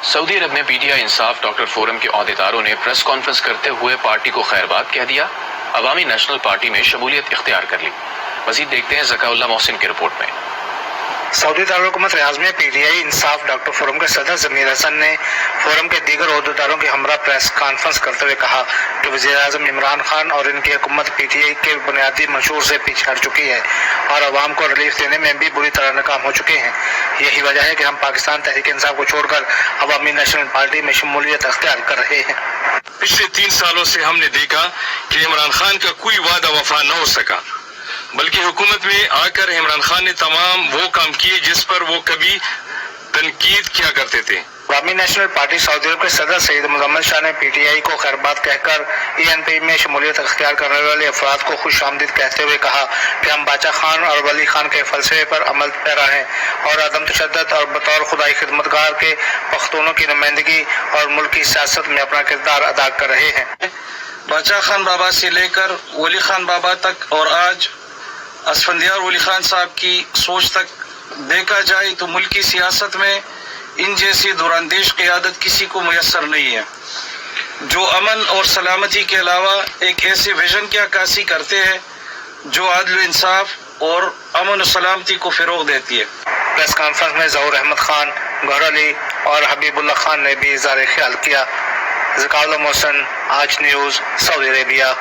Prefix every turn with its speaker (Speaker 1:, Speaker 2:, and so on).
Speaker 1: سعودی عرب میں P T I انصاف doctor forum کے عہدیداروں نے پریس کانفرنس کرتے ہوئے پارٹی کو خیر بات کہہ دیا، عوامی نیشنل پارٹی میں شمولیت اختیار کر لی۔ مزید دیکھتے ہیں ذکاء اللہ محسن کی رپورٹ میں۔
Speaker 2: سعودی دارالحکومت ریاض میں پی ٹی آئی انصاف ڈاکٹر فورم کے صدر ضمیر حسن نے فورم کے دیگر عہدیداروں کے ہمراہ پریس کانفرنس کرتے ہوئے کہا کہ وزیر اعظم عمران خان اور ان کی حکومت پی ٹی آئی کے بنیادی منشور سے پیچھے ہٹ چکی ہے اور عوام کو ریلیف دینے میں بھی بری طرح ناکام ہو چکے ہیں۔ یہی وجہ ہے کہ ہم پاکستان تحریک انصاف کو چھوڑ کر عوامی نیشنل پارٹی میں شمولیت اختیار کر رہے ہیں۔
Speaker 3: پچھلے 3 سالوں سے ہم نے دیکھا کہ عمران خان کا کوئی وعدہ وفا نہ ہو سکا، بلکہ حکومت میں آ کر عمران خان نے تمام وہ کام کیے جس پر وہ کبھی تنقید کیا کرتے تھے۔
Speaker 2: عوامی نیشنل پارٹی سعودی عرب کے صدر سید مزمل شاہ نے پی ٹی آئی کو خیر بات کہہ کر ای این پی میں شمولیت اختیار کرنے والے افراد کو خوش آمدید کہتے ہوئے کہا کہ ہم باچا خان اور ولی خان کے فلسفے پر عمل پیرا ہیں اور عدم تشدد اور بطور خدائی خدمتگار کے پختونوں کی نمائندگی اور ملکی سیاست میں اپنا کردار ادا کر رہے ہیں۔
Speaker 4: باچا خان بابا سے لے کر ولی خان بابا تک اور آج اسفندیار ولی خان صاحب کی سوچ تک دیکھا جائے تو ملکی سیاست میں ان جیسی دوراندیش قیادت کسی کو میسر نہیں ہے، جو امن اور سلامتی کے علاوہ ایک ایسے ویژن کی عکاسی کرتے ہیں جو عدل و انصاف اور امن و سلامتی کو فروغ دیتی ہے۔
Speaker 2: پریس کانفرنس میں ظہور احمد خان، گوہر علی اور حبیب اللہ خان نے بھی اظہار خیال کیا۔ ذکاء اللہ محسن، آج نیوز، سعودی عربیہ۔